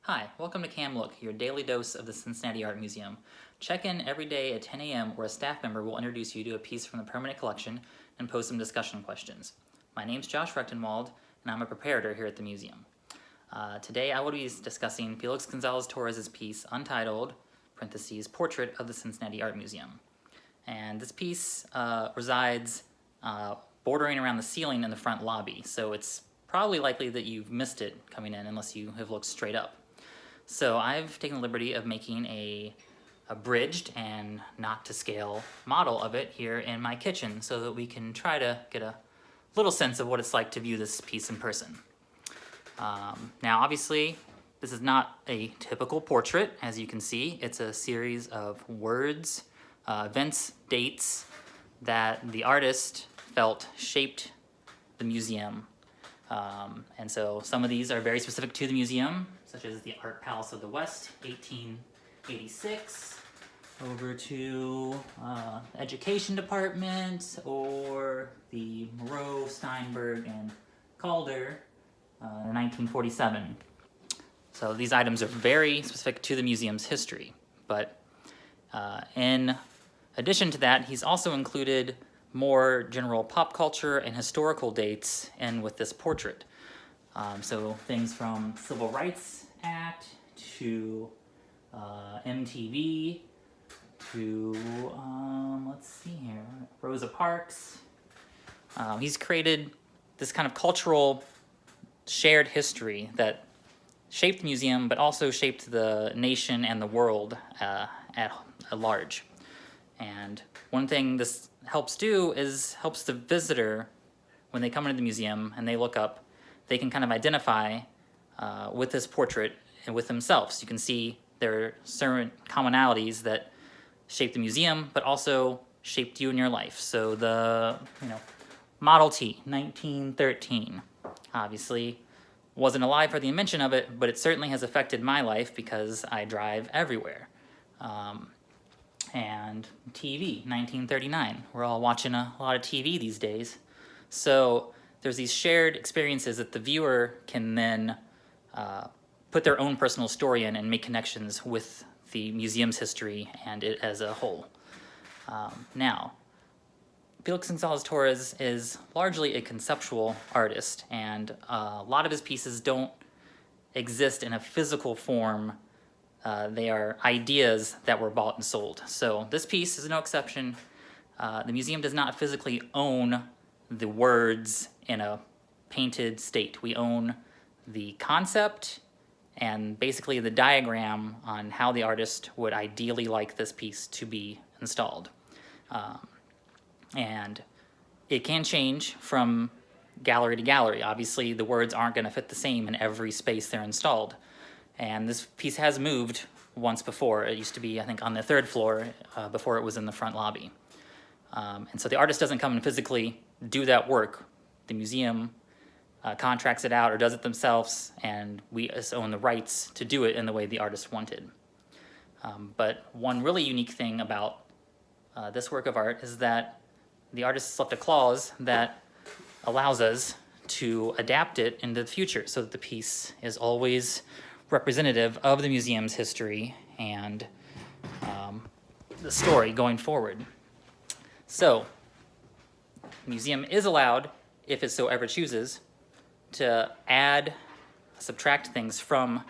Hi, welcome to Cam Look, your daily dose of the Cincinnati Art Museum. Check in every day at 10 a.m. where a staff member will introduce you to a piece from the permanent collection and pose some discussion questions. My name's Josh Rectenwald, and I'm a preparator here at the museum. Today I will be discussing Felix Gonzalez Torres' piece, Untitled, parentheses, Portrait of the Cincinnati Art Museum. And this piece resides bordering around the ceiling in the front lobby, so it's probably likely that you've missed it coming in unless you have looked straight up. So I've taken the liberty of making a abridged and not to scale model of it here in my kitchen so that we can try to get a little sense of what it's like to view this piece in person. Now obviously this is not a typical portrait. As you can see, it's a series of words, events, dates that the artist felt shaped the museum. And so some of these are very specific to the museum, such as the Art Palace of the West, 1886, over to Education Department, or the Moreau, Steinberg, and Calder, 1947. So these items are very specific to the museum's history, but in addition to that, he's also included more general pop culture and historical dates in with this portrait. So things from Civil Rights Act to MTV to, let's see here, Rosa Parks. He's created this kind of cultural shared history that shaped the museum, but also shaped the nation and the world at large. And one thing this helps do is helps the visitor, when they come into the museum and they look up, they can kind of identify with this portrait and with themselves. You can see there are certain commonalities that shape the museum, but also shaped you in your life. So the Model T, 1913, obviously wasn't alive for the invention of it, but it certainly has affected my life because I drive everywhere. And TV, 1939. We're all watching a lot of TV these days. So there's these shared experiences that the viewer can then put their own personal story in and make connections with the museum's history and it as a whole. Now, Felix Gonzalez Torres is largely a conceptual artist, and a lot of his pieces don't exist in a physical form. They are ideas that were bought and sold. So this piece is no exception. The museum does not physically own the words in a painted state. We own the concept and basically the diagram on how the artist would ideally like this piece to be installed. And it can change from gallery to gallery. Obviously, the words aren't going to fit the same in every space they're installed. And this piece has moved once before. It used to be, I think, on the third floor before it was in the front lobby. And so the artist doesn't come and physically do that work. The museum contracts it out or does it themselves, and we just own the rights to do it in the way the artist wanted. But one really unique thing about this work of art is that the artist left a clause that allows us to adapt it into the future so that the piece is always representative of the museum's history and the story going forward. So, the museum is allowed, if it so ever chooses, to add, subtract things from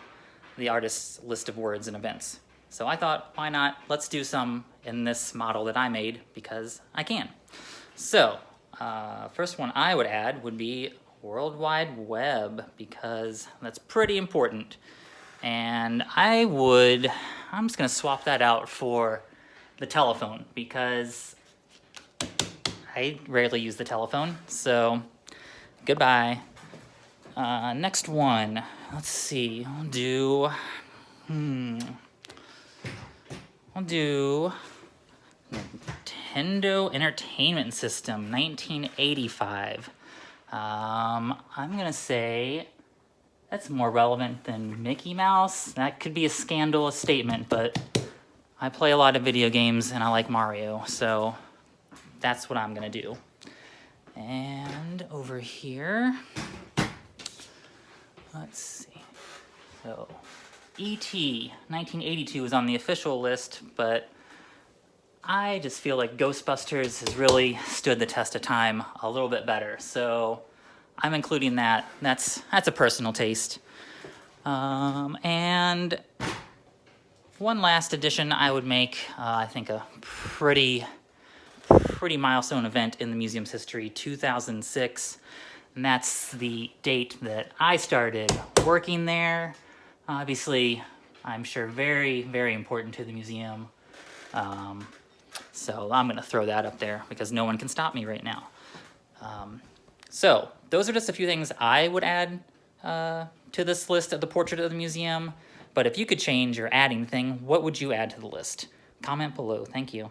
the artist's list of words and events. So I thought, why not? Let's do some in this model that I made because I can. So, first one I would add would be World Wide Web, because that's pretty important. And I'm just going to swap that out for the telephone because I rarely use the telephone. So, goodbye. Next one. Let's see. I'll do Nintendo Entertainment System, 1985. I'm going to say that's more relevant than Mickey Mouse. That could be a scandalous statement, but I play a lot of video games and I like Mario, so that's what I'm going to do. And over here, let's see. So E.T. 1982 is on the official list, but I just feel like Ghostbusters has really stood the test of time a little bit better. So I'm including that. That's a personal taste. And one last addition I would make, I think a pretty milestone event in the museum's history, 2006. And that's the date that I started working there. Obviously, I'm sure very, very important to the museum. So I'm going to throw that up there because no one can stop me right now. So those are just a few things I would add to this list of the portrait of the museum. But if you could change or add anything, what would you add to the list? Comment below. Thank you.